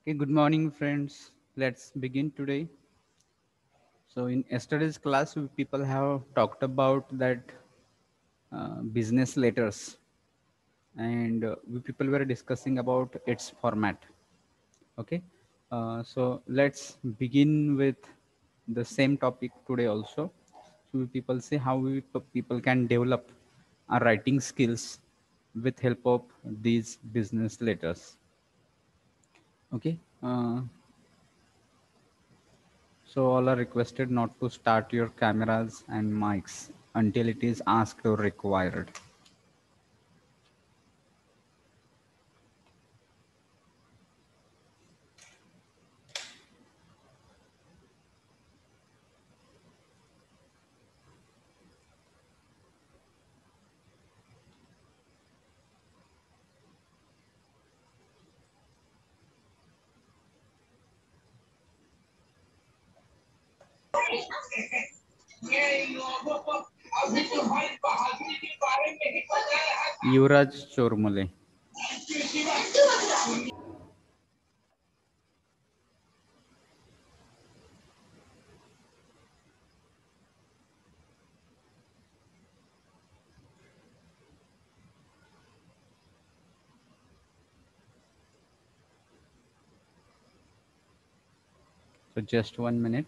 Okay, good morning, friends. Let's begin today. So, in yesterday's class, people have talked about that business letters, and we people were discussing about its format. Okay, so let's begin with the same topic today also. So, we people see how people can develop our writing skills with help of these business letters. Okay. So all are requested not to start your cameras and mics until it is asked or required. Yuvraj Chormule. So just 1 minute.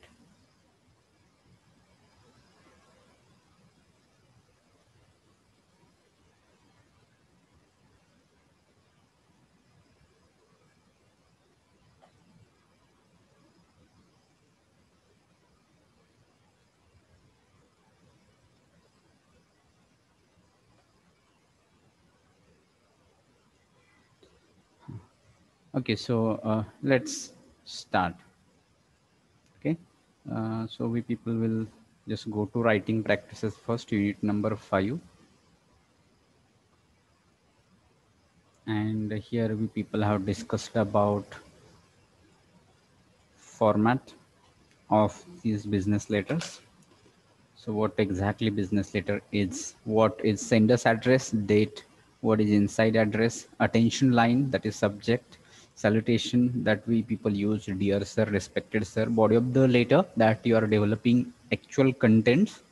Okay, so let's start. Okay, so we people will just go to writing practices first, unit number 5, and here we people have discussed about format of these business letters. So what exactly business letter is? What is sender's address, date, what is inside address, attention line, that is subject, salutation that we people use, dear sir, respected sir, body of the letter that you are developing actual contents,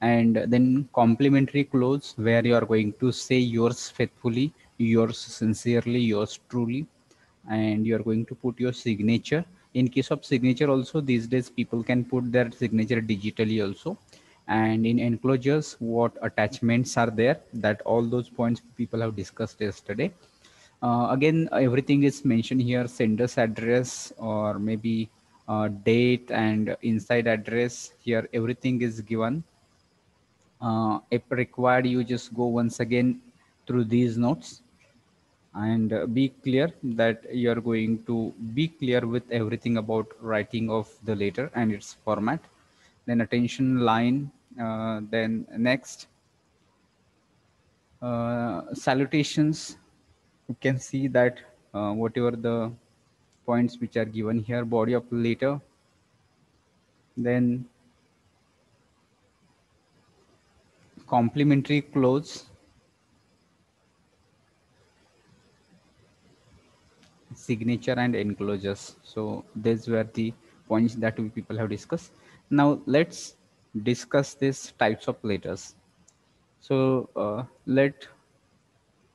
and then complimentary clause where you are going to say yours faithfully, yours sincerely, yours truly, and you are going to put your signature. In case of signature also, these days people can put their signature digitally also. And in enclosures, what attachments are there, that all those points people have discussed yesterday. Again, everything is mentioned here, sender's address or maybe date and inside address. Here everything is given. If required, you just go once again through these notes and be clear that you are going to be clear with everything about writing of the letter and its format. Then attention line, then next salutations. You can see that whatever the points which are given here, body of letter, then complimentary clause, signature and enclosures. So these were the points that we people have discussed. Now let's discuss these types of letters. So let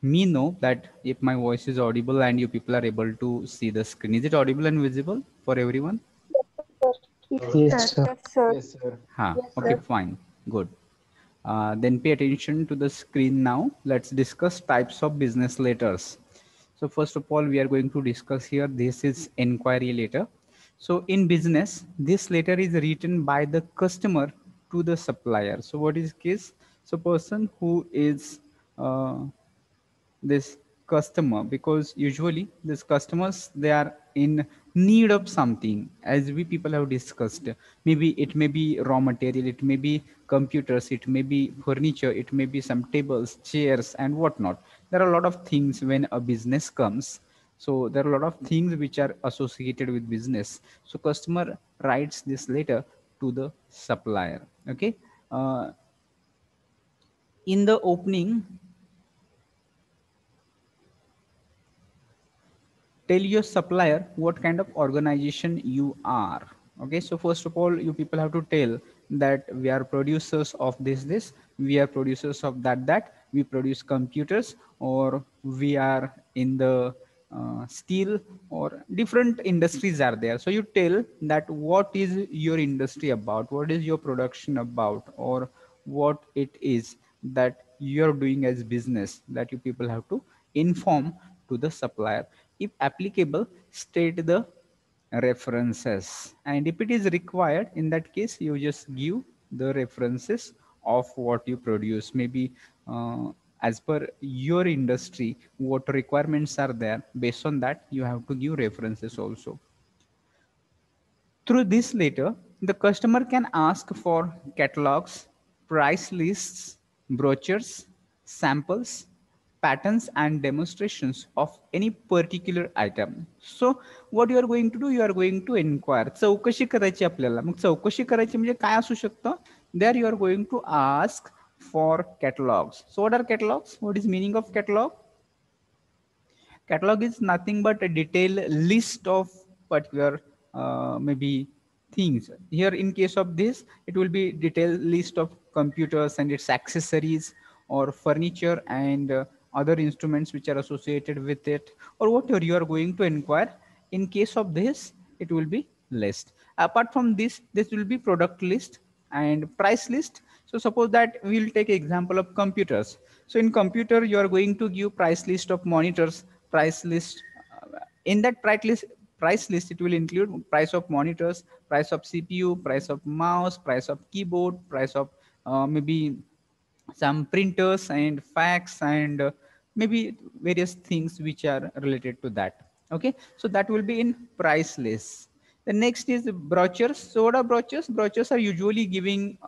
me know that if my voice is audible and you people are able to see the screen. Is it audible and visible for everyone? Yes, sir. Yes, sir. Okay, fine, good. Then pay attention to the screen now. Let's discuss types of business letters. So first of all, we are going to discuss here, this is inquiry letter. So in business, this letter is written by the customer to the supplier. So what is case? So person who is this customer, because usually these customers, they are in need of something, as we people have discussed. Maybe it may be raw material, it may be computers, it may be furniture, it may be some tables, chairs and whatnot. There are a lot of things when a business comes. So there are a lot of things which are associated with business. So customer writes this letter to the supplier. Okay, uh, in the opening tell your supplier what kind of organization you are. Okay, so first of all, you people have to tell that we are producers of this, we are producers of that, we produce computers, or we are in the steel, or different industries are there. So you tell that what is your industry about, what is your production about, or what it is that you're doing as business, that you people have to inform to the supplier. If applicable, state the references, and if it is required, in that case you just give the references of what you produce. Maybe as per your industry, what requirements are there, based on that you have to give references also. Through this letter, the customer can ask for catalogs, price lists, brochures, samples, patterns, and demonstrations of any particular item. So, what you are going to do, you are going to inquire. चौकशी करायची आपल्याला. मग चौकशी करायची म्हणजे काय असू शकतं? There you are going to ask for catalogs. So, what are catalogs? What is meaning of catalog? Catalog is nothing but a detailed list of particular maybe things. Here in case of this, it will be detailed list of computers and its accessories, or furniture and other instruments which are associated with it, or whatever you are going to inquire. In case of this, it will be list. Apart from this, this will be product list and price list. So suppose that we'll take example of computers. So in computer, you are going to give price list of monitors, price list. In that price list, it will include price of monitors, price of CPU, price of mouse, price of keyboard, price of maybe some printers and fax, and maybe various things which are related to that. Okay, so that will be in price list. The next is brochures. So what are brochures? Brochures are usually giving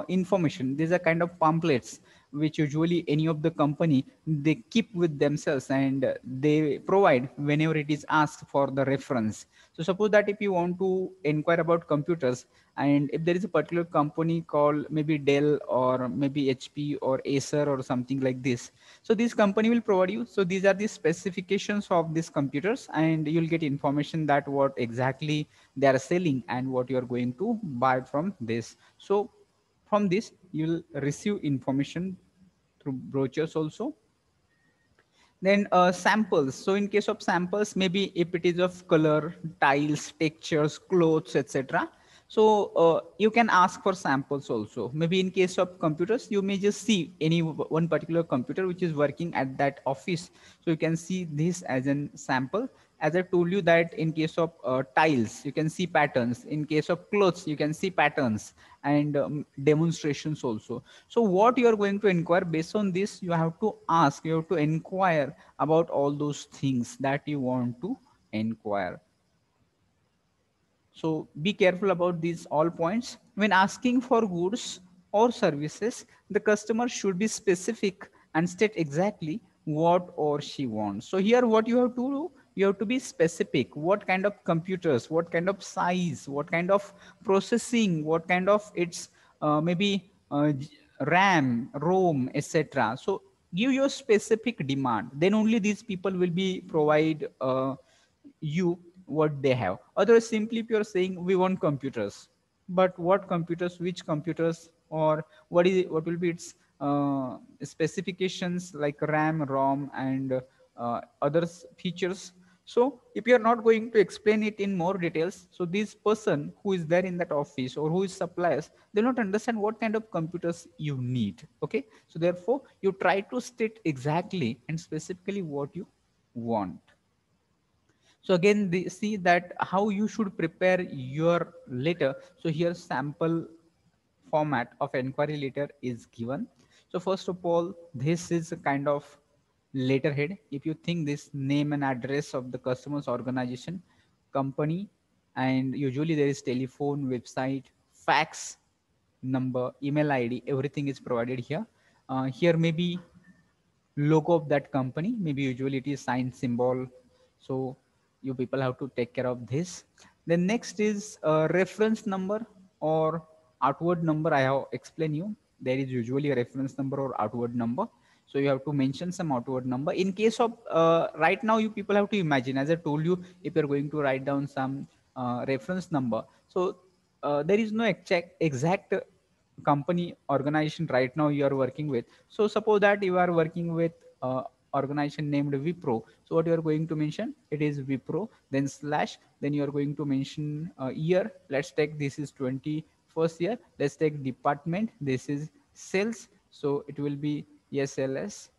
information. These are kind of pamphlets which usually any of the company they keep with themselves, and they provide whenever it is asked for the reference. So suppose that if you want to inquire about computers, and if there is a particular company called maybe Dell or maybe HP or Acer or something like this, so this company will provide you. So these are the specifications of these computers, and you'll get information that what exactly they are selling and what you are going to buy from this. So from this you'll receive information through brochures also. Then samples. So in case of samples, maybe if it is of color, tiles, textures, clothes, etc. So you can ask for samples also. Maybe in case of computers, you may just see any one particular computer which is working at that office. So you can see this as an sample. As I told you that in case of tiles, you can see patterns. In case of clothes, you can see patterns and demonstrations also. So what you are going to inquire, based on this, you have to ask, you have to inquire about all those things that you want to inquire. So be careful about these all points. When asking for goods or services, the customer should be specific and state exactly what or she wants. So here what you have to do, you have to be specific. What kind of computers, what kind of size, what kind of processing, what kind of its maybe RAM, ROM, etc. So give your specific demand. Then only these people will be provide you what they have. Otherwise, simply if you're saying we want computers, but what computers, which computers, or what will be its specifications like RAM, ROM, and other features. So if you are not going to explain it in more details, so this person who is there in that office or who is suppliers, they don't understand what kind of computers you need. Okay, so therefore you try to state exactly and specifically what you want. So again, see that how you should prepare your letter. So here sample format of inquiry letter is given. So first of all, this is a kind of letterhead. If you think this name and address of the customer's organization, company, and usually there is telephone, website, fax number, email ID, everything is provided here. Here maybe logo of that company, maybe usually it is sign symbol. So you people have to take care of this. Then next is reference number or outward number. I have explained you. there is usually a reference number or outward number. So you have to mention some outward number. In case of right now, you people have to imagine, as I told you, if you're going to write down some reference number, so there is no exact company organization right now you are working with. So suppose that you are working with organization named Wipro. So what you are going to mention, it is Wipro, then slash, then you are going to mention year. Let's take this is 21st year. Let's take department, this is sales, so it will be SLS,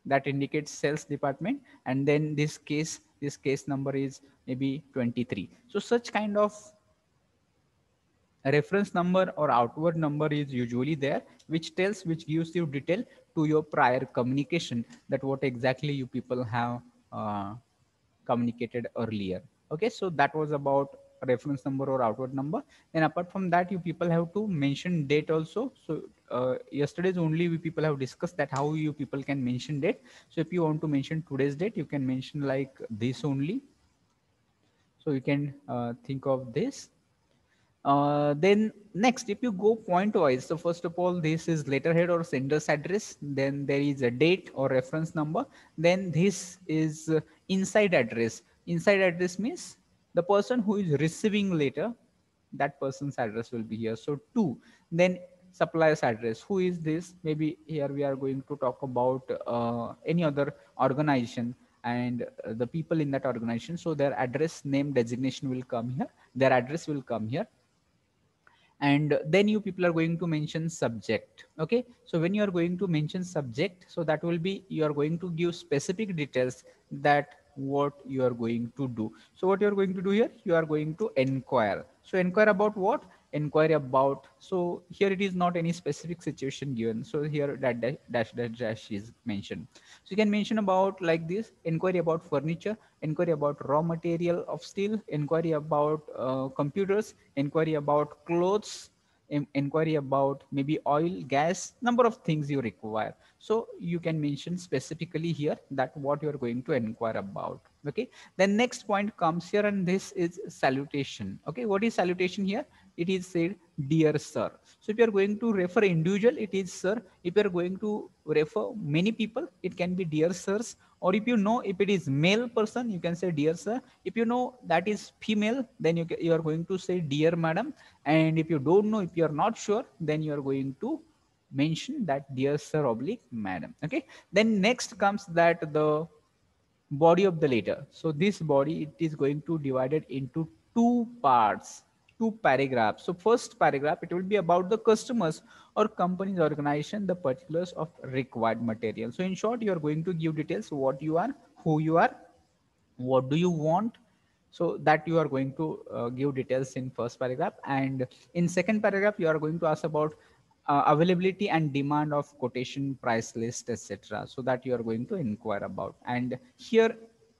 that indicates sales department. And then this case number is maybe 23. So such kind of a reference number or outward number is usually there, which gives you detail to your prior communication, that what exactly you people have communicated earlier. Okay, so that was about reference number or outward number. Then apart from that, you people have to mention date also. So yesterday's only we people have discussed that how you people can mention date. So if you want to mention today's date, you can mention like this only. So you can think of this. Then next, if you go point wise, so first of all, this is letterhead or sender's address. Then there is a date or reference number. Then this is inside address. Inside address means the person who is receiving letter, that person's address will be here. So two. Then supplier's address. Who is this? Maybe here we are going to talk about any other organization and the people in that organization. So their address name designation will come here. Their address will come here. And then you people are going to mention subject. Okay, so when you are going to mention subject, so that will be you are going to give specific details that what you are going to do. So what you are going to do here, you are going to inquire. So inquire about what? Inquire about, so here it is not any specific situation given, so here that dash is mentioned. So you can mention about like this: inquiry about furniture, inquiry about raw material of steel, inquiry about computers, inquiry about clothes, inquiry about maybe oil, gas, number of things you require. So you can mention specifically here that what you are going to inquire about. Okay, then next point comes here, and this is salutation. Okay, what is salutation here? It is said dear sir. So if you are going to refer individual, it is sir. If you are going to refer many people, it can be dear sirs. Or if you know, if it is male person, you can say dear sir. If you know that is female, then you are going to say dear madam. And if you don't know, if you are not sure, then you are going to mention that dear sir oblique madam. Okay, then next comes that the body of the letter. So this body, it is going to divided into two parts, two paragraphs. So first paragraph, it will be about the customers or company's organization, the particulars of required material. So in short, you are going to give details what you are, who you are, what do you want. So that you are going to give details in first paragraph. And in second paragraph, you are going to ask about availability and demand of quotation, price list, etc. So that you are going to inquire about. And here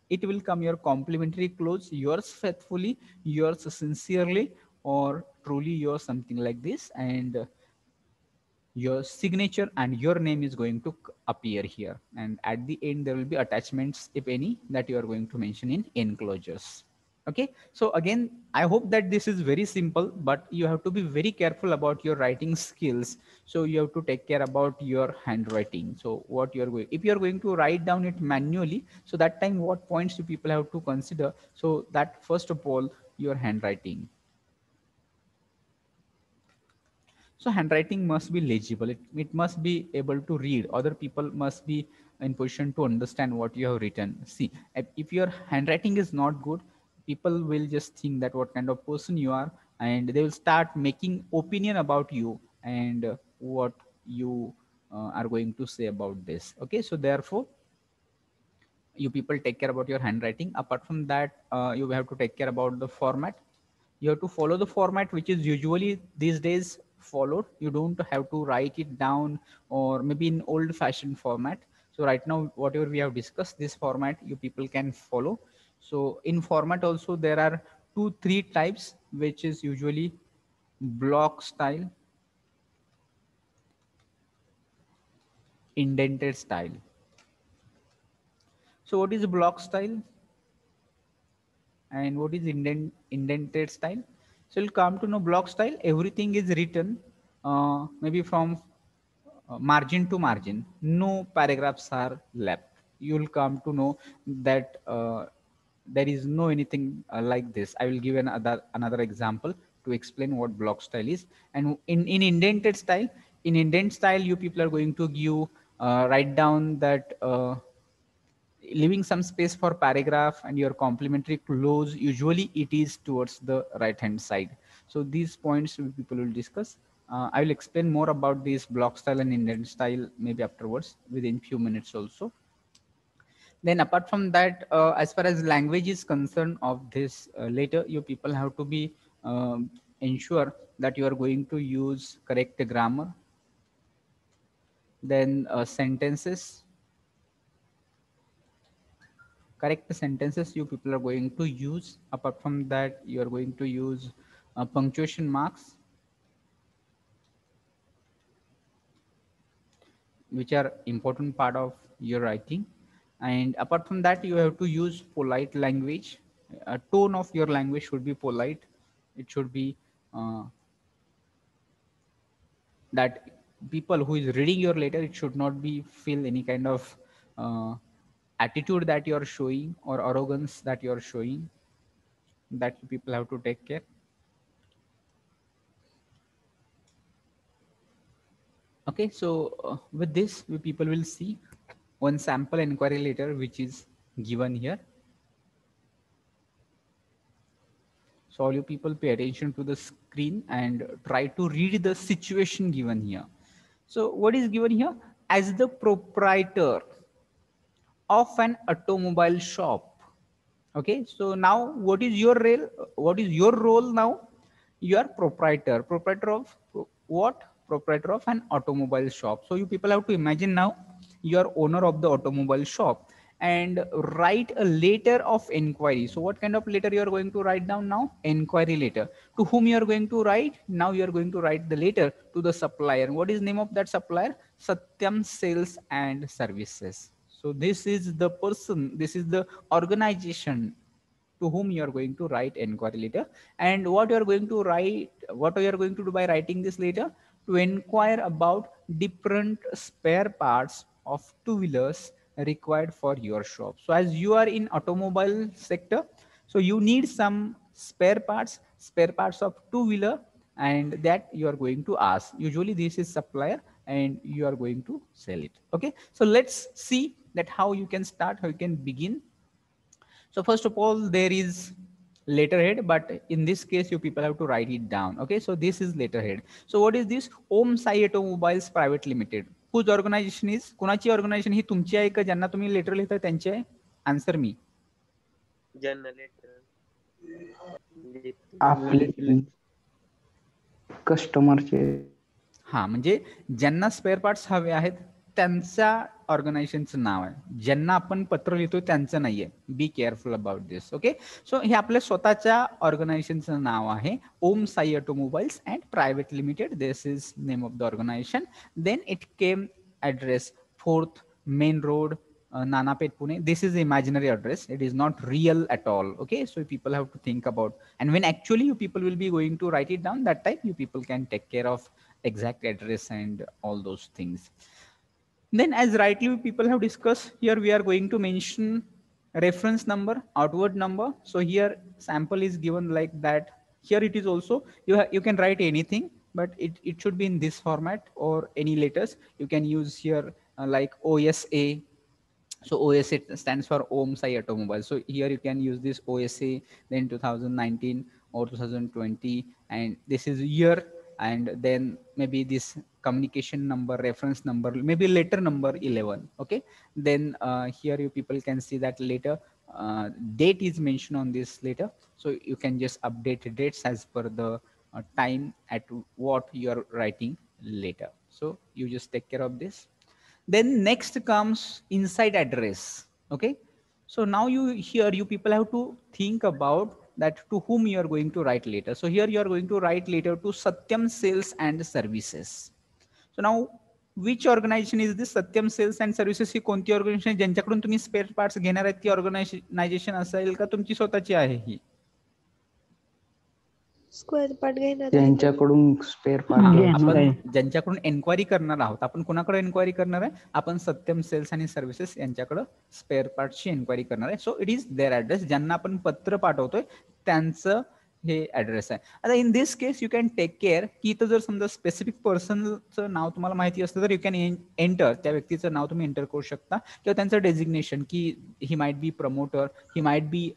it will come your complimentary clause: yours faithfully, yours sincerely, or truly yours, something like this. And your signature and your name is going to appear here. And at the end, there will be attachments, if any, that you are going to mention in enclosures. Okay, so again, I hope that this is very simple, but you have to be very careful about your writing skills. So you have to take care about your handwriting. So what you're going, if you're going to write down it manually, so that time what points you people have to consider. So that first of all, your handwriting. So handwriting must be legible. It must be able to read. Other people must be in position to understand what you have written. See, if your handwriting is not good, people will just think that what kind of person you are, and they will start making opinion about you and what you are going to say about this. Okay, so therefore, you people take care about your handwriting. Apart from that, you have to take care about the format. You have to follow the format which is usually these days followed. You don't have to write it down or maybe in old fashioned format. So right now, whatever we have discussed, this format you people can follow. So in format also, there are two three types, which is usually block style, indented style. So what is block style and what is indented style? So you'll come to know block style. Everything is written maybe from margin to margin, no paragraphs are left. You'll come to know that there is no anything like this. I will give another example to explain what block style is. And in indented style, in indent style, you people are going to give write down that leaving some space for paragraph, and your complementary clause usually it is towards the right hand side. So these points people will discuss. I will explain more about this block style and indent style maybe afterwards within few minutes also. Then apart from that, as far as language is concerned of this later, you people have to be ensure that you are going to use correct grammar, then sentences, correct sentences you people are going to use. Apart from that, you are going to use punctuation marks, which are important part of your writing. And apart from that, you have to use polite language. A tone of your language should be polite. It should be that people who is reading your letter, it should not be feel any kind of uh, attitude that you are showing or arrogance that you are showing. That you people have to take care. Okay, so with this, we people will see one sample inquiry letter which is given here. So all you people pay attention to the screen and try to read the situation given here. So what is given here? As the proprietor of an automobile shop. Okay, so now what is your role now? You are proprietor of what? Proprietor of an automobile shop. So you people have to imagine now you are owner of the automobile shop and write a letter of inquiry. So what kind of letter you are going to write down now? Inquiry letter. To whom you are going to write? Now you are going to write the letter to the supplier. What is name of that supplier? Satyam Sales and Services. So this is the person, this is the organization to whom you are going to write inquiry letter. And what you are going to write, what you are going to do by writing this letter? To inquire about different spare parts of two-wheelers required for your shop. So as you are in automobile sector, so you need some spare parts of two-wheeler, and that you are going to ask. Usually this is supplier and you are going to sell it. Okay, so let's see that how you can start, how you can begin. So first of all, there is letterhead, but in this case, you people have to write it down. Okay, so this is letterhead. So what is this? Om Sai Automobiles Private Limited. Whose organization is? कुणाची organization ही तुमची आहे का ज्यांना तुम्ही letter लिहिता त्यांची आहे? Answer me. आपले कस्टमरचे. हा, म्हणजे ज्यांना स्पेअर पार्ट्स हवे आहेत त्यांच्या ऑर्गनायझेशनचं नाव आहे. ज्यांना आपण पत्र लिहितो त्यांचं नाहीये. Be careful about this. Okay, so हे आपल्या स्वतःच्या ऑर्गनायझेशनचं नाव आहे. Om Sai automobiles and private limited. This is name of the organization. Then it came address 4th main road, Nanapet, Pune. This is the imaginary address. It is not real at all. Okay, so people have to think about, and when actually you people will be going to write it down, that time you people can take care of exact address and all those things. Then as rightly people have discussed, here we are going to mention reference number, outward number. So here sample is given like that. Here it is also, you can write anything, but it should be in this format or any letters. You can use here like OSA. So OSA stands for Om Sai Automobile. So here you can use this OSA, then 2019 or 2020, and this is year, and then maybe this communication number, reference number, maybe letter number 11. Okay, then here you people can see that later date is mentioned on this letter. So you can just update dates as per the time at what you are writing later. So you just take care of this. Then next comes inside address. Okay, so now you people have to think about that to whom you are going to write later. So here you are going to write later to Satyam Sales and Services. So now which organization is this? Satyam Sales and Services ही कोणती organisation आहे ज्यांच्याकडून तुम्ही spare parts घेणार आहेत? ती organisation असेल का तुमची स्वतःची आहे ही? स्क्वेअर पार्ट घेणार त्यांच्याकडून स्पेअर पार्ट हा, घ्यायचा. आपण ज्यांच्याकडून एन्क्वायरी करणार आहोत, आपण कोणाकडे एन्क्वायरी करणार आहे? आपण सत्यम सेल्स आणि सर्व्हिसेस यांच्याकडे स्पेअर पार्टची एन्क्वायरी करणार आहे. So it is there address. ज्यांना आपण पत्र पाठवतोय त्यांचं हे ऍड्रेस आहे. आता in this case you can take care की इथं जर समजा स्पेसिफिक पर्सनचं नाव तुम्हाला माहिती असतं तर यू कॅन एंटर, त्या व्यक्तीचं नाव तुम्ही एंटर करू शकता, किंवा त्यांचं डेझिग्नेशन की he might be promoter, he might be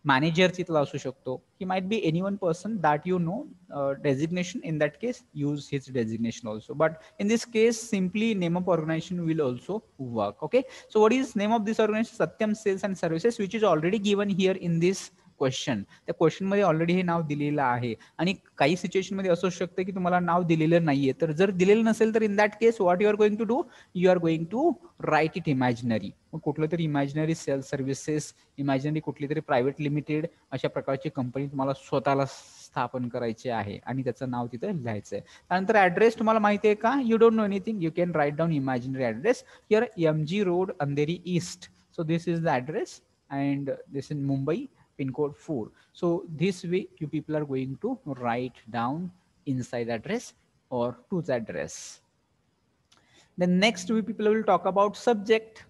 manager तिथला असू शकतो, he might be any one person that you know designation. In that case use his designation also, but in this case simply name of organization will also work. Okay, so what is name of this organization? Satyam Sales and Services, which is already given here in this question. त्या question मध्ये already हे नाव दिलेलं आहे. आणि काही situation मध्ये असू शकतं की तुम्हाला नाव दिलेलं नाहीये, तर जर दिलेलं नसेल तर in that case what you are going to do, you are going to write it imaginary. मग कुठलं तरी इमॅजिनरी सेल्स सर्व्हिसेस, इमॅजिनरी कुठली तरी प्रायव्हेट लिमिटेड अशा प्रकारची कंपनी तुम्हाला स्वतःला स्थापन करायची आहे आणि त्याचं नाव तिथे लिहायचं आहे. त्यानंतर ऍड्रेस तुम्हाला माहिती आहे का? You don't know anything, you can write down imaginary address here, MG road Andheri east. So this is the address and this in Mumbai, pin code 4. So this way you people are going to write down inside address or to the address. Then next we people will talk about subject.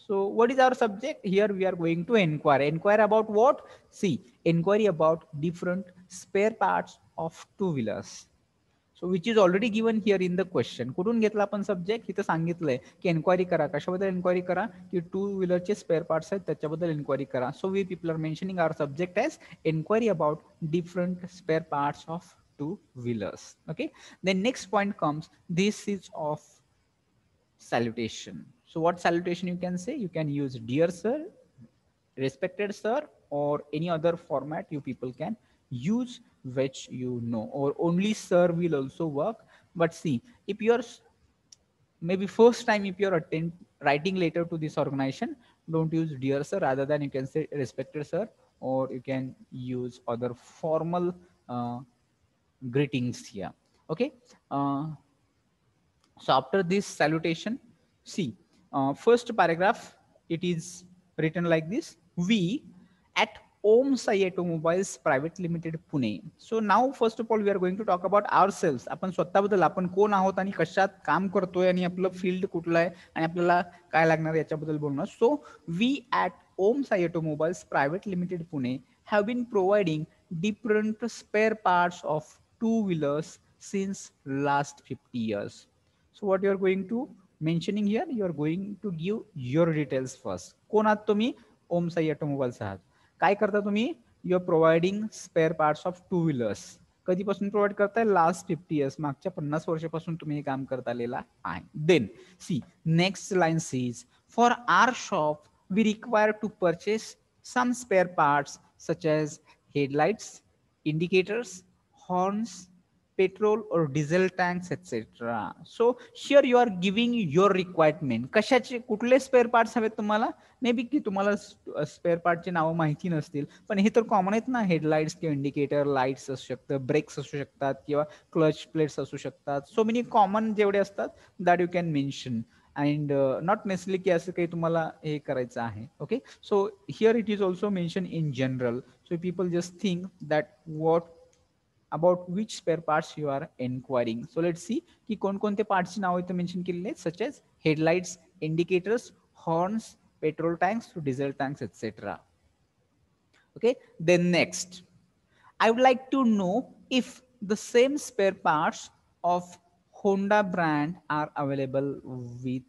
So what is our subject? Here we are going to inquire. Inquire about what? See, inquiry about different spare parts of two-wheelers. So which is already given here in the question. कुठून घेतला आपण subject? इथं सांगितलंय की enquiry करा. कशाबद्दल enquiry करा? की टू व्हीलरचे स्पेअर पार्ट्स आहेत त्याच्याबद्दल एन्क्वायरी करा. So we people are mentioning our subject as enquiry about different spare parts of two wheelers. Okay, then next point comes, this is of salutation. So what salutation you can say? You can use dear sir, respected sir, or any other format you people can use which you know, or only sir will also work. But see, if you're maybe first time, if you're writing letter to this organization, don't use dear sir, rather than you can say respected sir, or you can use other formal greetings here. Okay, so after this salutation, see, first paragraph, it is written like this: we at Om Sai Automobiles Private Limited Pune. So now first of all we are going to talk about ourselves. आपण स्वतःबद्दल, आपण कोण आहोत आणि कशात काम करतोय आणि आपलं फील्ड कुठलं आहे आणि आपल्याला काय लागणार याच्याबद्दल बोलणार. सो we at Om Sai Automobiles Private Limited Pune have been providing different spare parts of two-wheelers since last 50 years. So what you are going to mentioning here, you are going to give your details first. कोण आहात तुम्ही? ओम Sai automobiles आहात. काय करता तुम्ही? You are providing spare parts of two wheelers. कधीपासून provide करताय? Last 50 years, मागच्या 50 वर्षापासून तुम्ही हे काम करत आलेला आहे. Then see, next line says, for our shop we require to purchase some spare parts such as headlights, indicators, horns, petrol or diesel tanks, etc. So here you are giving your requirement. कशाचे कुठले spare parts हवेत तुम्हाला? May be की तुम्हाला spare पार्टचे नावं माहिती नसतील, पण हे तर कॉमन आहेत ना. हेडलाइट्स किंवा इंडिकेटर, लाईट्स असू शकतात, ब्रेक्स असू शकतात, किंवा क्लच प्लेट्स असू शकतात. सो मेनी कॉमन जेवढे असतात that you can mention. And not necessary की असं काही तुम्हाला हे करायचं आहे. Okay, so here it is also mention in general. So people just think that what about which spare parts you are inquiring. So let's see की कोणकोणते पार्ट्सची नाव इथे mention केलेले आहेत, such as headlights, indicators, horns, petrol tanks, diesel tanks, etc. Okay, then next, I would like to know if the same spare parts of Honda brand are available with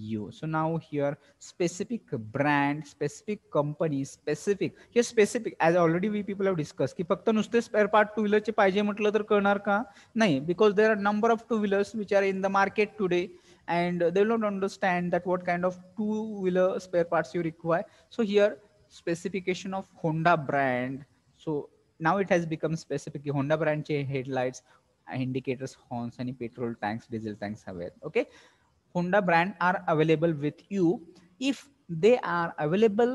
you. So now here specific brand, specific company, specific, here specific, as already we people have discussed की फक्त नुसते spare part two व्हीलरचे पाहिजे म्हटलं तर कळणार का? नाही, because there are number of two wheelers which are in the market today and they will not understand that what kind of two wheeler spare parts you require. So here specification of Honda brand. So now it has become specific की Honda brand चे headlights, indicators, horns आणि petrol tanks, diesel tanks हवे. Okay, Honda brand are available with you. If they are available,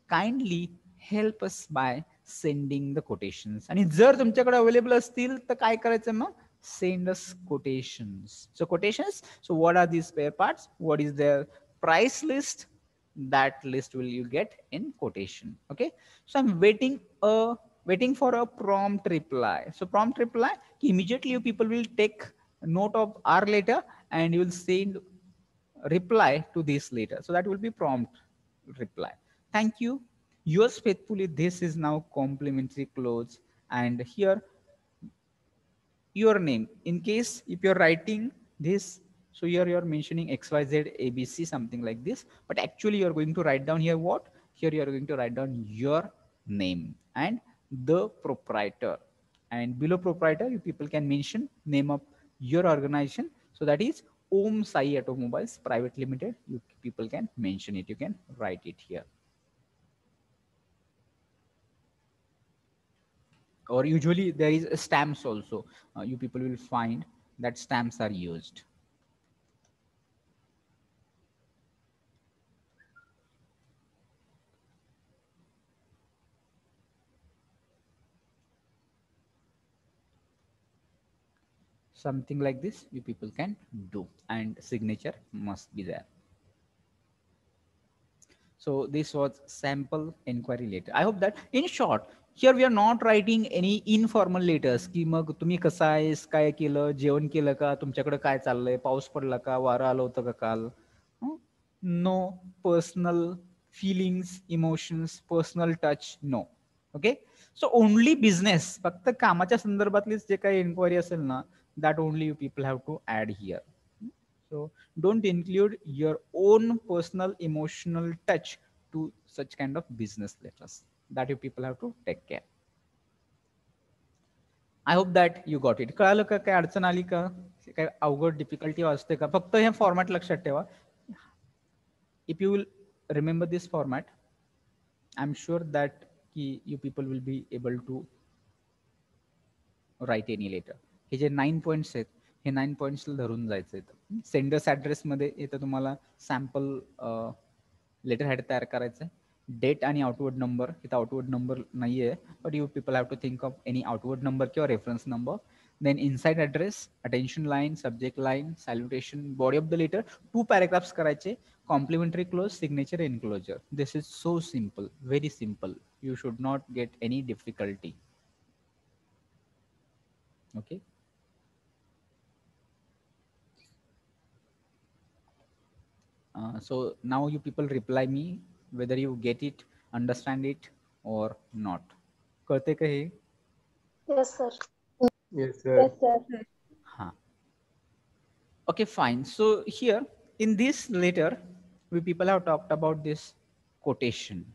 kindly help us by sending the quotations. आणि जर तुमच्याकडे available असतील तर काय करायचं मग? Send us quotations. So quotations, so what are these spare parts? What is their price list? That list will you get in quotation. Okay, so I'm waiting a waiting for a prompt reply. So prompt reply, immediately you people will take note of our letter and you will send reply to this letter. So that will be prompt reply. Thank you. Yours faithfully. This is now complimentary close. And here your name. In case if you're writing this, so here you're mentioning XYZ ABC, something like this. But actually you're going to write down here what? Here you're going to write down your name and the proprietor. And below proprietor, you people can mention name of your organization. So that is Om Sai Automobiles Private Limited. You people can mention it. You can write it here. Or usually there is stamps also. You people will find that stamps are used. Something like this you people can do, and signature must be there. So this was sample inquiry letter. I hope that in short, here we are not writing any informal letters की मग तुम्ही कसा आहेस, काय केलं, जेवण केलं का, तुमच्याकडे काय चाललंय, पाऊस पडला का, वारं आलं होतं का काल. No personal feelings, emotions, personal touch, no. Okay, so only business, फक्त कामाच्या संदर्भातलीच जे काही इन्क्वायरी असेल ना, that only you people have to add here. So don't include your own personal emotional touch to such kind of business letters. That you people have to take care. I hope that you got it. कळालं का, काय अडचण आली का, काय अवघड difficulty वाजते का, फक्त हे फॉर्मॅट लक्षात ठेवा. If you will remember this format, I'm sure that you people will be able to write any letter. हे जे 9 पॉइंट्स आहेत, हे 9 पॉइंट्स धरून जायचं आहे. सेंडर्स ऍड्रेस मध्ये इथं तुम्हाला सॅम्पल लेटर हेड तयार करायचं आहे. डेट आणि आउटवर्ड नंबर, इथं आउटवर्ड नंबर नाहीये, but you people have to think of any outward number किंवा reference number. Then inside address, attention line, subject line, salutation, body of the letter, 2 paragraphs करायचे, complimentary close, signature, enclosure. This is so simple, very simple. You should not get any difficulty. Okay. So now you people reply me whether you get it, understand it or not. कळते का हे? Yes, sir. Yes, sir. Yes, sir. हाँ. Okay, fine. So here in this letter, we people have talked about this quotation.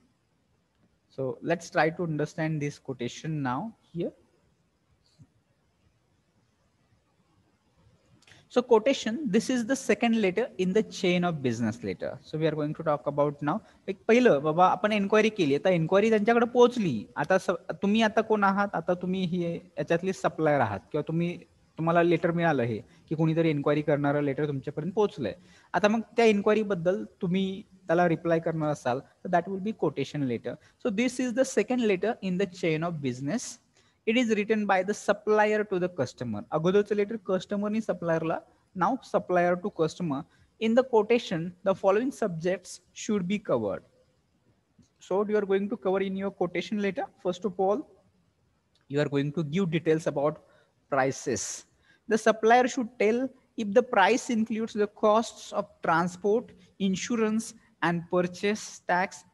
So let's try to understand this quotation now here. So quotation, this is the second letter in the chain of business letter. So we are going to talk about now. एक पहिलं बाबा आपण enquiry केली, आता enquiry त्यांच्याकडे पोहोचली. आता तुम्ही आता कोण आहात, आता तुम्ही ही याच्यातली सप्लायर आहात किंवा तुम्हाला लेटर मिळालं हे की कोणीतरी एन्क्वायरी करणारं लेटर तुमच्यापर्यंत पोहोचलंय. आता मग त्या एन्क्वायरी बद्दल तुम्ही त्याला रिप्लाय करणार असाल तर that will be quotation letter. So this is the second letter in the chain of business. It is written by the supplier to the customer. अगोदरचं लेटर कस्टमर नि सप्लायरला, now supplier to customer. In the quotation, the following subjects should be covered. So you are going to cover in your quotation letter. First of all, you are going to give details about prices. The supplier should tell if the price includes the costs of transport, insurance, and purchase tax.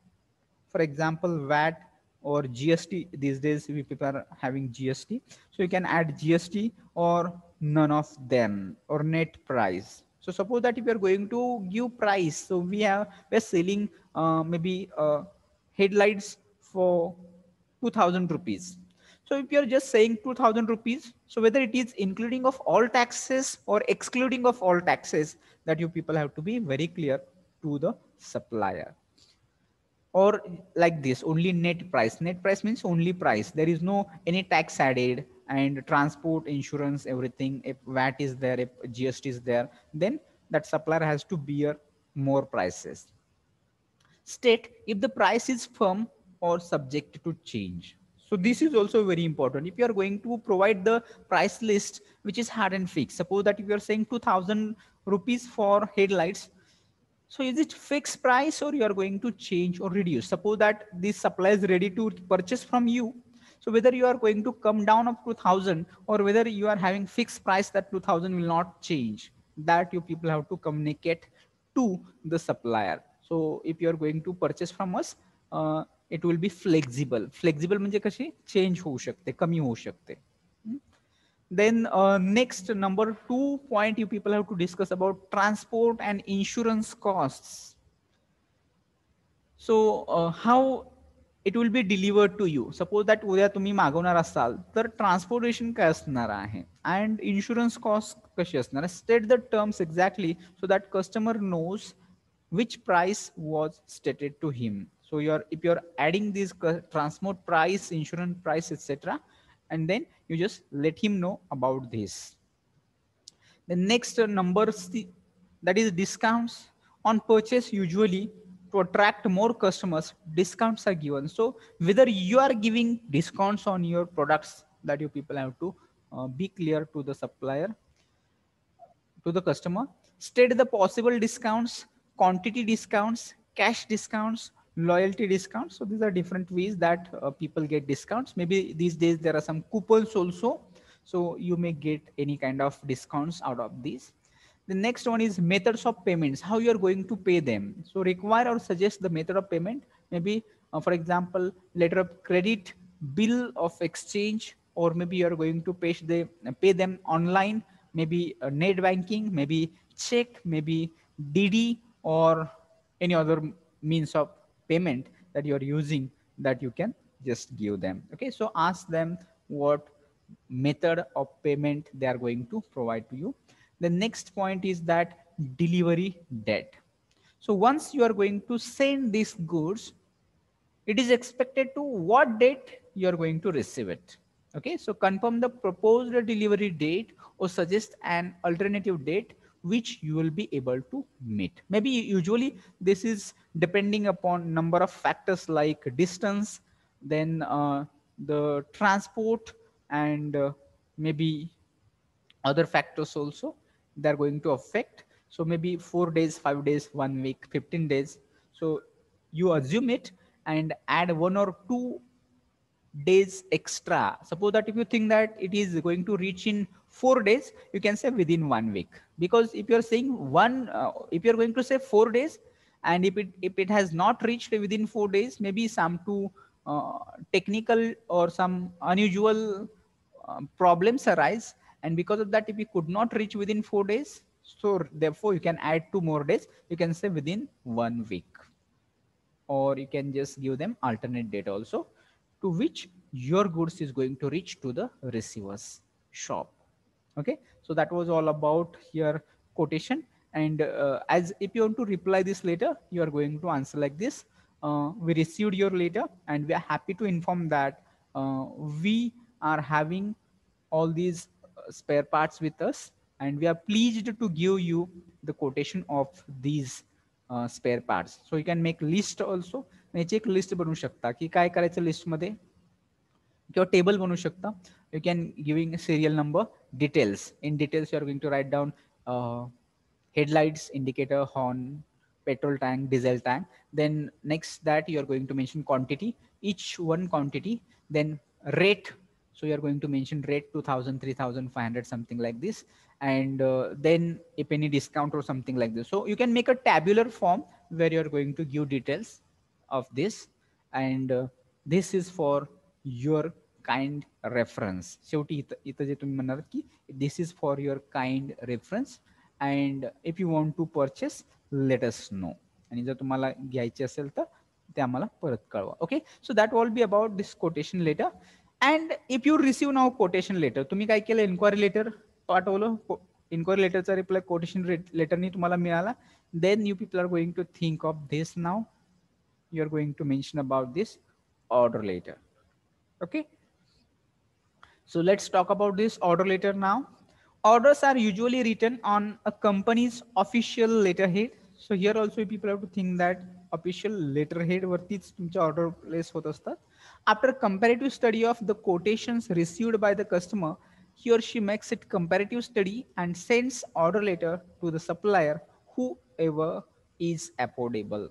For example, VAT or GST. These days we people are having GST, so you can add GST or none of them, or net price. So suppose that if you are going to give price, so we're selling maybe headlights for 2000 rupees. So if you're just saying 2000 rupees, so whether it is including of all taxes or excluding of all taxes, that you people have to be very clear to the supplier. Or like this, only net price. Net price means only price, there is no any tax added, and transport, insurance, everything. If VAT is there, if GST is there, then that supplier has to bear more prices. State if the price is firm or subject to change. So this is also very important. If you are going to provide the price list which is hard and fixed, suppose that if you are saying 2000 rupees for headlights, so is it fixed price or you are going to change or reduce? Suppose that this supplier is ready to purchase from you. So whether you are going to come down up to 1000 or whether you are having fixed price that 2000 will not change, that you people have to communicate to the supplier. So if you are going to purchase from us, it will be flexible. Flexible म्हणजे कशी change होऊ शकते, कमी होऊ शकते. Then next, number 2 point you people have to discuss about transport and insurance costs. So how it will be delivered to you. Suppose that उद्या तुम्ही मागवणार असाल तर ट्रान्सपोर्टेशन काय असणार आहे and insurance cost कशी असणार. State the terms exactly so that customer knows which price was stated to him. So if you're adding this transport price, insurance price, etc., and then you just let him know about this. The next number, that is discounts on purchase. Usually to attract more customers, discounts are given. So whether you are giving discounts on your products, that you people have to be clear to the supplier, to the customer. State the possible discounts, quantity discounts, cash discounts, loyalty discounts. So these are different ways that people get discounts. Maybe these days there are some coupons also, so you may get any kind of discounts out of these. The next one is methods of payments, how you are going to pay them. So require or suggest the method of payment. Maybe for example, letter of credit, bill of exchange, or maybe you are going to pay them online, maybe net banking, maybe check, maybe DD, or any other means of payment that you are using, that you can just give them. Okay, so ask them what method of payment they are going to provide to you. The next point is that delivery date. So once you are going to send these goods, it is expected to what date you are going to receive it. Okay, so confirm the proposed delivery date or suggest an alternative date which you will be able to meet. Maybe usually this is depending upon number of factors like distance, then the transport, and maybe other factors also that are going to affect. So maybe 4 days, 5 days, 1 week, 15 days. So you assume it and add 1 or 2 days extra. Suppose that if you think that it is going to reach in 4 days, you can say within 1 week. Because if you're saying if you're going to say 4 days, and if it has not reached within 4 days, maybe some technical or some unusual problems arise, and because of that, if you could not reach within 4 days, so therefore you can add 2 more days. You can say within 1 week, or you can just give them alternate date also, to which your goods is going to reach to the receiver's shop. Okay, so that was all about here quotation. And as if you want to reply this letter, you are going to answer like this. We received your letter and we are happy to inform that we are having all these spare parts with us, and we are pleased to give you the quotation of these spare parts. So you can make list also. याची एक list बनवू शकता की काय करायचं list मध्ये, किंवा table बनवू शकता. You can giving serial number, details. In details you are going to write down headlights, indicator, horn, petrol tank, diesel tank. Then next that you are going to mention quantity, each one quantity. Then rate, so you are going to mention rate 2000, 3500, something like this. And then if any discount or something like this. So you can make a tabular form where you are going to give details of this. And this is for your kind reference. शेवटी इथं जे तुम्ही म्हणणार की this is for your kind reference, and if you want to purchase, let us know. आणि जर तुम्हाला घ्यायचे असेल तर ते आम्हाला परत कळवा. Okay, so that will be about this quotation letter. And if you receive now quotation letter, तुम्ही काय केलं, इन्क्वायरी लेटर पाठवलं, इन्क्वायरी लेटरचा रिप्लाय quotation लेटरनी तुम्हाला मिळाला. Then you people are going to think of this now. You're going to mention about this order letter. Okay, so let's talk about this order letter now. Orders are usually written on a company's official letterhead. So here also people have to think that official letterhead वरतीच तुमचे order place होत असतात. After comparative study of the quotations received by the customer, he or she makes it comparative study and sends order letter to the supplier whoever is affordable.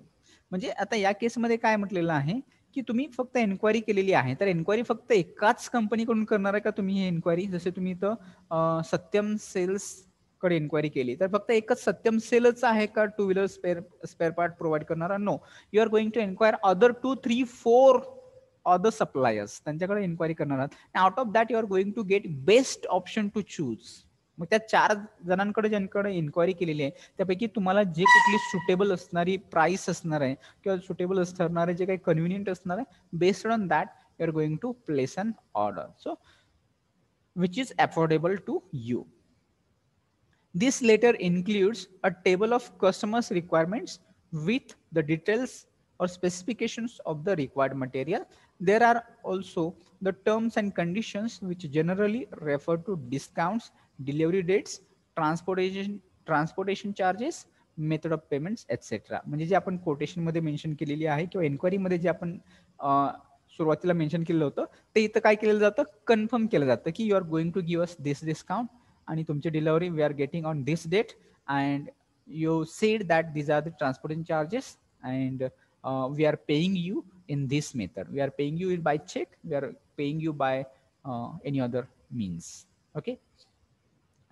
म्हणजे आता या केसमध्ये काय म्हटलेलं आहे की तुम्ही फक्त एन्क्वायरी केलेली आहे, तर एन्क्वायरी फक्त एकाच कंपनीकडून करणार आहे का तुम्ही ही एन्क्वायरी? जसे तुम्ही इथं सत्यम सेल्स कडे एन्क्वायरी केली, तर फक्त एकच सत्यम सेलच आहे का two wheeler spare part provide करणारा? No, you are going to enquire other 2, 3, 4 other suppliers, त्यांच्याकडे इन्क्वायरी करणार आहात. Out of that you are going to get best option to choose. मग त्या 4 जणांकडे ज्यांकडे इन्क्वायरी केलेली आहे त्यापैकी तुम्हाला जे कुठली सुटेबल असणारी प्राइस असणार आहे किंवा सुटेबल असणारे जे काही कन्व्हिनियंट असणार आहे, based on that you are going to place an order, so which is affordable to you. This letter includes a table of customers' requirements with the details or specifications of the required material. There are also the terms and conditions which generally refer to discounts, delivery dates, transportation charges, method of payments, etc. म्हणजे जे आपण quotation मध्ये mention केलेली आहे किंवा enquiry मध्ये जे आपण सुरुवातीला mention केलेलं होतं ते इथं काय केलं जातं, कन्फर्म केलं जातं की you are going to give us this discount आणि तुमची delivery we are getting on this date and you said that these are the transportation charges and we are paying you in this method. We are paying you by check, we are paying you by any other means. Okay,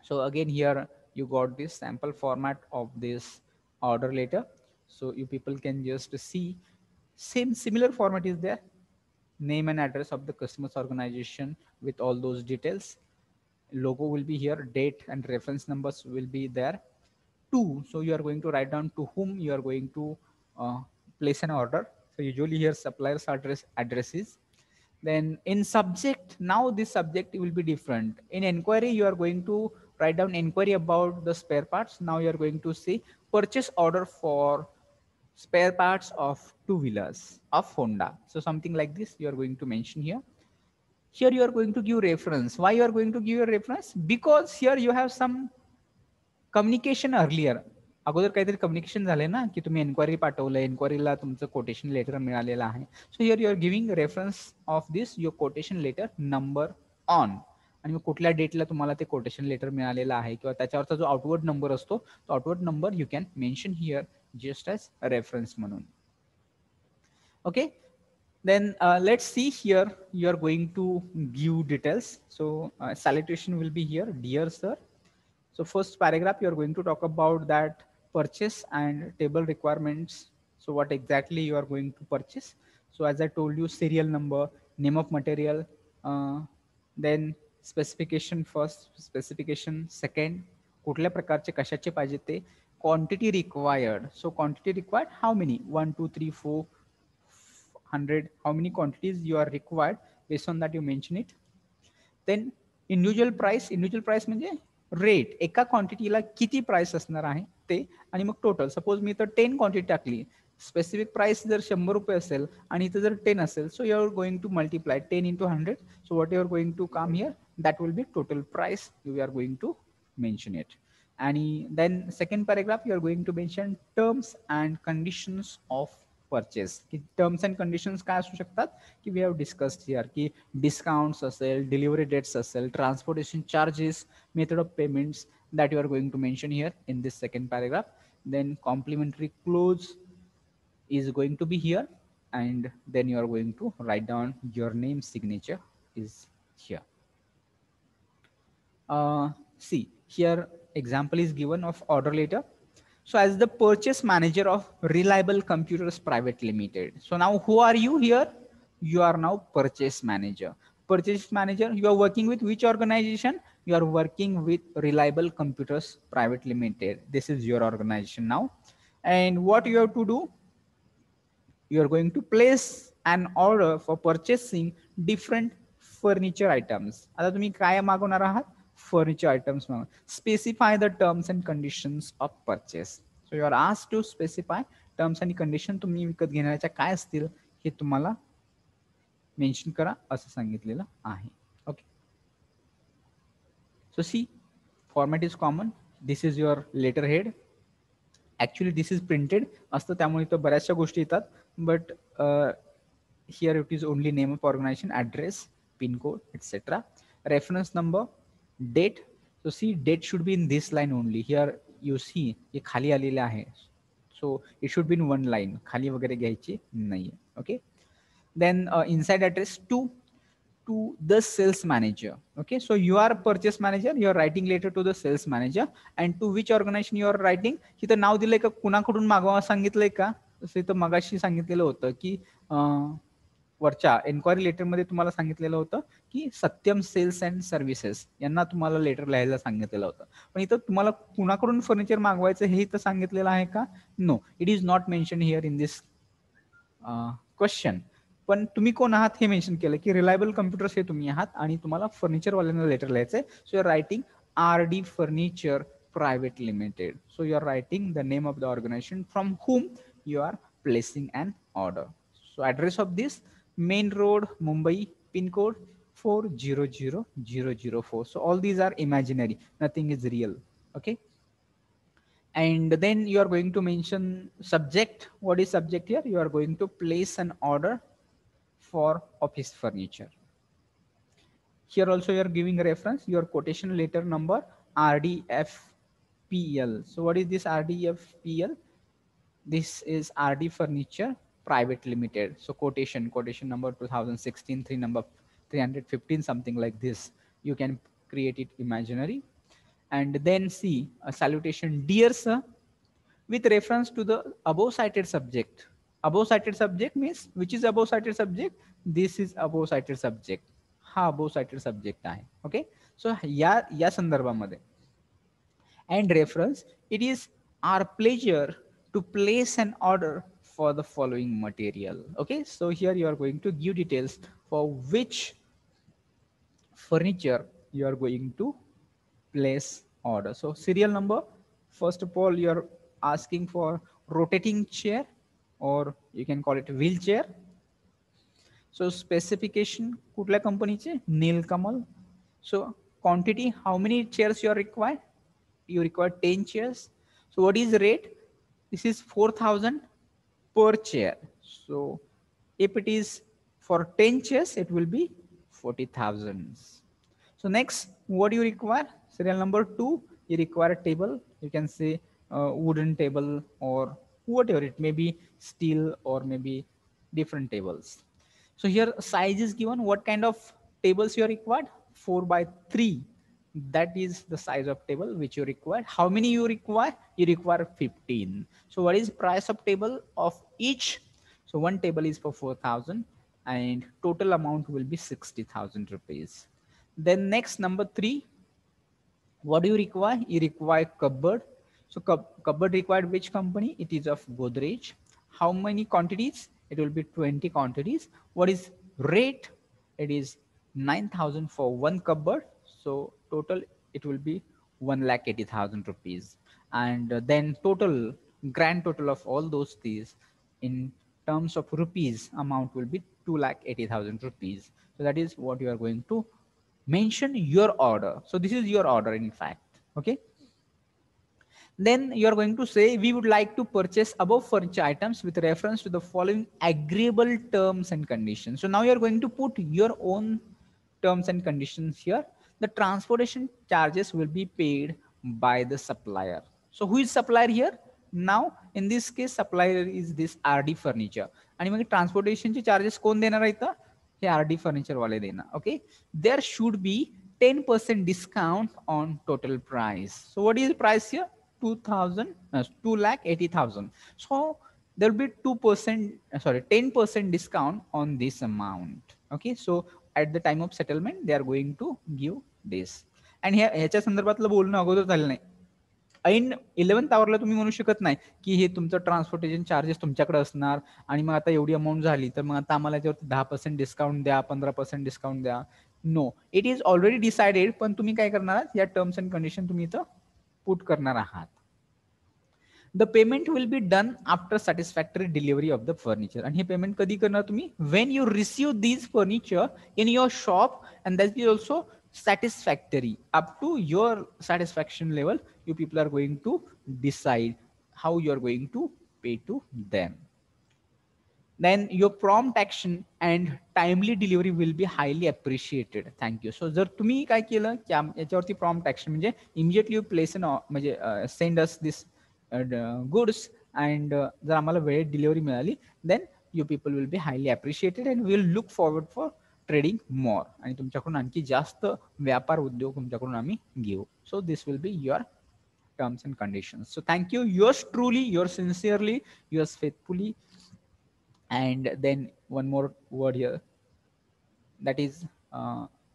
so again here you got this sample format of this order letter, so you people can just see similar format is there, name and address of the customer's organization with all those details, logo will be here, date and reference numbers will be there too. So you are going to write down to whom you are going to place an order. So usually here supplier's address is. Then in subject, now this subject will be different. In inquiry, you are going to write down inquiry about the spare parts. Now you are going to see purchase order for spare parts of two-wheelers of Honda. So something like this you are going to mention here. Here you are going to give reference. Why you are going to give a reference? Because here you have some communication earlier, अगोदर काहीतरी communication झाले ना की तुम्ही enquiry पाठवलं, एन्क्वायरीला तुमचं quotation letter मिळालेलं आहे. So here you are giving reference of this your quotation letter number on, आणि मग कुठल्या डेटला तुम्हाला ते कोटेशन लेटर मिळालेलं आहे किंवा त्याच्यावरचा जो आउटवर्ड नंबर असतो तो outward number you can mention here just as reference म्हणून. Okay, then let's see here you are going to give details. So salutation will be here, dear sir. So first paragraph, you are going to talk about that purchase and table requirements. So what exactly you are going to purchase. So as I told you, serial number, name of material, then specification first, specification second, कुठल्या प्रकारचे कशाचे पाहिजे ते, quantity required. So quantity required, how many, 1, 2, 3, 4, 100, how many quantities you are required, based on that you mention it. Then individual price म्हणजे rate, एका क्वांटिटीला किती price असणार आहे ते, आणि मग टोटल. सपोज मी तर 10 क्वांटिटी टाकली, स्पेसिफिक प्राइस जर 100 रुपये असेल आणि इथं जर 10 असेल, so you are going to multiply 10 into 100. So what you are going to come here, that will be total price you are going to mention it. आणि then second paragraph you are going to mention terms and conditions of purchase. की terms and conditions काय असू शकतात की we have discussed here, की discounts असेल, delivery dates असेल, transportation charges, method of payments, that you are going to mention here in this second paragraph. Then complimentary clause is going to be here, and then you are going to write down your name, signature is here. See here example is given of order letter. So as the purchase manager of Reliable Computers Private Limited. So now who are you here? You are now purchase manager. Purchase manager, you are working with which organization? You are working with Reliable Computers Private Limited. This is your organization now. And what you have to do? You are going to place an order for purchasing different furniture items. आता तुम्ही काय मागवणार आहात? Furniture items. Specify the terms and conditions of purchase. So you are asked to specify terms and conditions. तुम्ही विकत घेण्याच्या काय असतील हे तुम्हाला मेन्शन करा असं सांगितलेलं आहे. Okay, so see format is common. This is your letter head. Actually this is printed असतं त्यामुळे इथं बऱ्याचशा गोष्टी येतात, but here it is only name of organization, address, pin code, etc. Reference number, date. So see, date should be in this line only. Here you see हे खाली आलेले आहे, so it should be in one line. खाली वगैरे घ्यायची नाहीये. Okay, Then inside address to the sales manager. Okay, so you are a purchase manager, you are writing letter to the sales manager, and to which organization you are writing. इथं नाव दिलंय का, कुणाकडून मागवा सांगितलंय का? तसं इथं मगाशी सांगितलेलं होतं की वरच्या एन्क्वायरी लेटर मध्ये तुम्हाला सांगितलेलं होतं की सत्यम सेल्स अँड सर्व्हिसेस यांना तुम्हाला लेटर लिहायला सांगितलेलं होतं. पण इथं तुम्हाला कुणाकडून फर्निचर मागवायचं हे इथं सांगितलेलं आहे का? No, it is not mention here in this question. पण तुम्ही कोण आहात हे मेन्शन केलं की रिलायबल कम्प्युटर्स हे तुम्ही आहात आणि तुम्हाला फर्निचर वाल्यांना लेटर लिहायचंय. So you are writing RD furniture private limited. So you are writing the name of the organization from whom you are placing an order. So address of this, Main Road, Mumbai, pin code 400004. So all these are imaginary, nothing is real. Okay, and then you are going to mention subject. What is subject here? You are going to place an order for office furniture. Here also you are giving a reference, your quotation letter number RDFPL. So what is this RDFPL? This is RD Furniture Private Limited. So quotation number 2016 3 number 315, something like this. You can create it imaginary. And then see a salutation, dear sir, with reference to the above cited subject. Above cited subject means which is above cited subject? This is above cited subject. हा above cited subject आहे. Okay, so या संदर्भामध्ये and reference, it is our pleasure to place an order for the following material. Okay, so here you are going to give details for which furniture you are going to place order. So serial number, first of all, you're asking for rotating chair, or you can call it wheelchair. So specification, कुठल्या कंपनीचे? Nilkamal. So quantity, how many chairs you are required? You require 10 chairs. So what is the rate? This is 4,000 per chair. So if it is for 10 chairs, it will be 40,000. So next, what do you require? Serial number 2, you require a table. You can say wooden table or whatever, it may be steel or maybe different tables. So here size is given, what kind of tables you are required? 4 by 3. That is the size of table which you require. How many you require? You require 15. So what is price of table of each? So one table is for 4,000 and total amount will be 60,000 rupees. Then next, number 3, what do you require? You require cupboard. So cupboard required which company? It is of Godrej. How many quantities? It will be 20 quantities. What is rate? It is 9,000 for one cupboard. So total it will be 1,80,000 rupees. And then total, grand total of all those things in terms of rupees amount will be 2,80,000 rupees. So that is what you are going to mention your order. So this is your order in fact. Okay, then you are going to say we would like to purchase above furniture items with reference to the following agreeable terms and conditions. So now you are going to put your own terms and conditions here. The transportation charges will be paid by the supplier. So who is supplier here? Now in this case supplier is this RD Furniture. आणि मग transportation charges कोण देणार आहे? हे RD Furniture वाले देना. Okay, there should be 10% discount on total price. So what is the price here? 2,80,000. So there will be 2%, sorry, 10% discount on this amount. Okay, so at the time of settlement they are going to give this. And here ह्याच्या संदर्भातलं बोलणं अगोदर झालं नाही. ऐन 11th आवरला तुम्ही म्हणू शकत नाही की हे तुमचं ट्रान्सपोर्टेशन चार्जेस तुमच्याकडे असणार आणि मग आता एवढी अमाऊंट झाली तर मग आता आम्हाला याच्यावरती 10% डिस्काउंट द्या, 15% डिस्काउंट द्या. No, it is already decided. पण तुम्ही काय करणार आहात? या टर्म्स अँड कंडिशन तुम्ही इथं पुट करणार आहात. The payment will be done after satisfactory delivery of the furniture. And he payment kadi karnar tumhi? When you receive these furniture in your shop, and that is also satisfactory. Up to your satisfaction level, you people are going to decide how you are going to pay to them. Then your prompt action and timely delivery will be highly appreciated. Thank you. So जर तुम्ही काय केलं की याच्यावरती prompt action म्हणजे immediately you place an म्हणजे send us this goods and जर आम्हाला वेळेत डिलिव्हरी मिळाली then you people will be highly appreciated and we will look forward for trading more आणि तुमच्याकडून आणखी जास्त व्यापार उद्योग तुमच्याकडून आम्ही घेऊ. So this will be your terms and conditions. So thank you, yours truly, yours sincerely, yours faithfully. And then one more word here, that is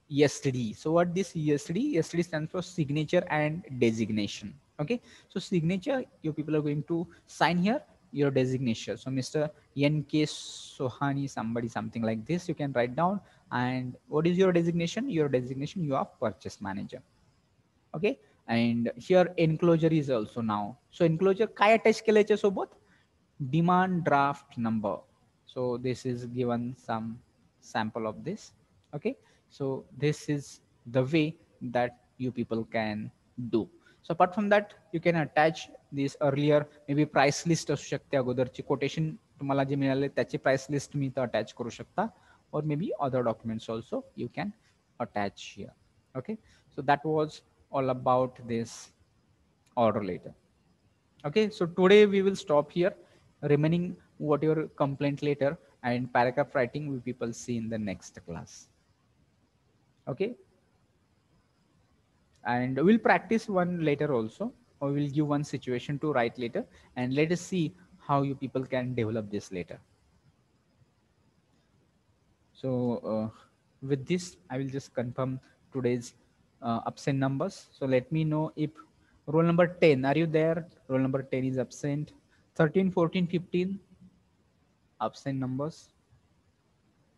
yesterday. So what this yesterday stands for signature and designation. Okay, so signature, you people are going to sign here your designation. So Mr. NK Sohani, somebody, something like this, you can write down. And what is your designation? Your designation, you are purchase manager. Okay, and here enclosure is also now. So enclosure काय attach केलं याच्यासोबत? Demand draft number. So this is given some sample of this. Okay, so this is the way that you people can do. So apart from that, you can attach this earlier maybe price list असू शकते, अगोदरची quotation तुम्हाला जे मिळाले त्याची price list तुम्ही इथं attach करू शकता, or maybe other documents also you can attach here. Okay, so that was all about this order letter. Okay, so today we will stop here. Remaining what your complaint letter and paragraph writing we people see in the next class. Okay, and we'll practice one later also, or we'll give one situation to write later, and let us see how you people can develop this later. So with this I will just confirm today's absent numbers. So let me know if roll number 10, are you there? Roll number 10 is absent. 13, 14, 15 absent numbers.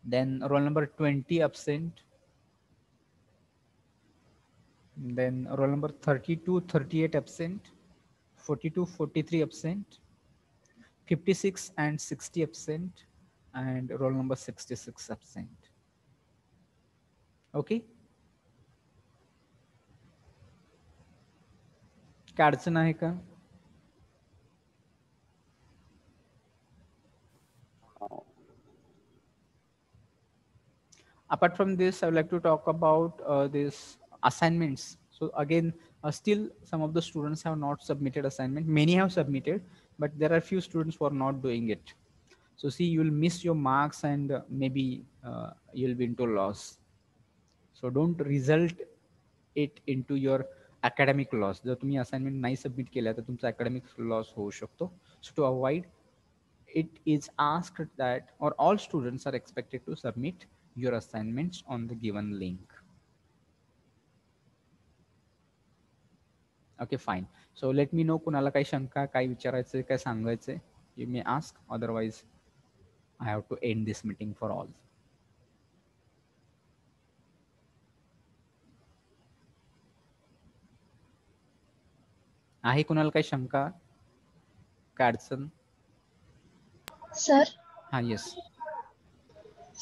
Then roll number 20 absent. Then roll number 32, 38 absent. 42, 43 absent. 56 and 60 absent. And roll number 66 absent. Okay, काय अडचण आहे का? Apart from this, I would like to talk about this assignments. So again, still some of the students have not submitted assignment. Many have submitted, but there are few students who are not doing it. So see, you will miss your marks and maybe you'll be into loss. So don't result it into your academic loss. जर तुम्ही assignment नाही submit केल्या तर तुमचा academic loss होऊ शकतो. So to avoid, it is asked that, or all students are expected to submit your assignments on the given link. Okay, fine. So let me know कुणाला काही शंका, काय विचारायचं, काय सांगायचं. You may ask, otherwise I have to end this meeting for all. आहे कुणाला काही शंका, काय अडचण? सर हा, येस.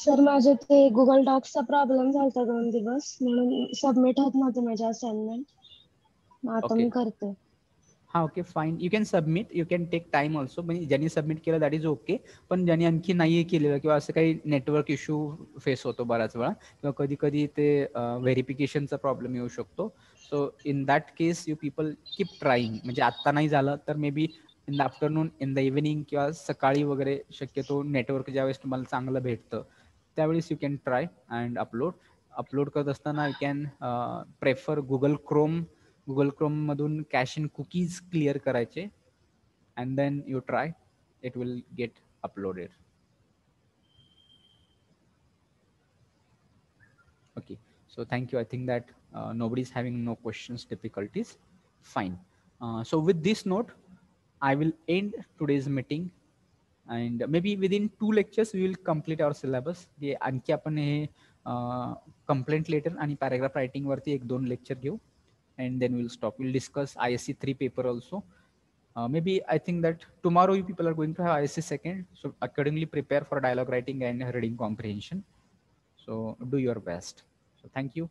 सर माझे ते गुगल डॉक्सचा प्रॉब्लेम झालता 2 दिवस, म्हणून सबमिट होत नव्हते माझे असाइनमेंट. मग आता ओके. मी करते. हा, okay, fine. You can submit, you can take time also. म्हणजे ज्यांनी सबमिट केलं दॅट इज ओके. पण ज्यांनी आणखी नाही केलेलं किंवा असं काही नेटवर्क इश्यू फेस होतो बऱ्याच वेळा, किंवा कधी कधी ते व्हेरिफिकेशनचा प्रॉब्लेम येऊ शकतो. So in that case you people keep trying. म्हणजे आत्ता नाही झालं तर maybe in the afternoon, in the evening किंवा सकाळी वगैरे शक्यतो नेटवर्क ज्यावेळेस तुम्हाला चांगलं भेटतं त्यावेळेस you can try and upload करत असताना you can prefer Google Chrome मधून कॅश इन कुकीज क्लिअर करायचे, and then you try, it will get uploaded. Okay, so thank you. I think that nobody is having no questions, difficulties. Fine. So with this note, I will end today's meeting, and maybe within 2 lectures we will complete our syllabus. जे आणखी आपण हे complaint letter आणि paragraph writing वरती 1-2 lecture घेऊ, and then we'll stop. We'll discuss ISC 3 paper also. Maybe I think that tomorrow you people are going to have ISC 2nd, so accordingly prepare for dialogue writing and reading comprehension. So do your best. So thank you.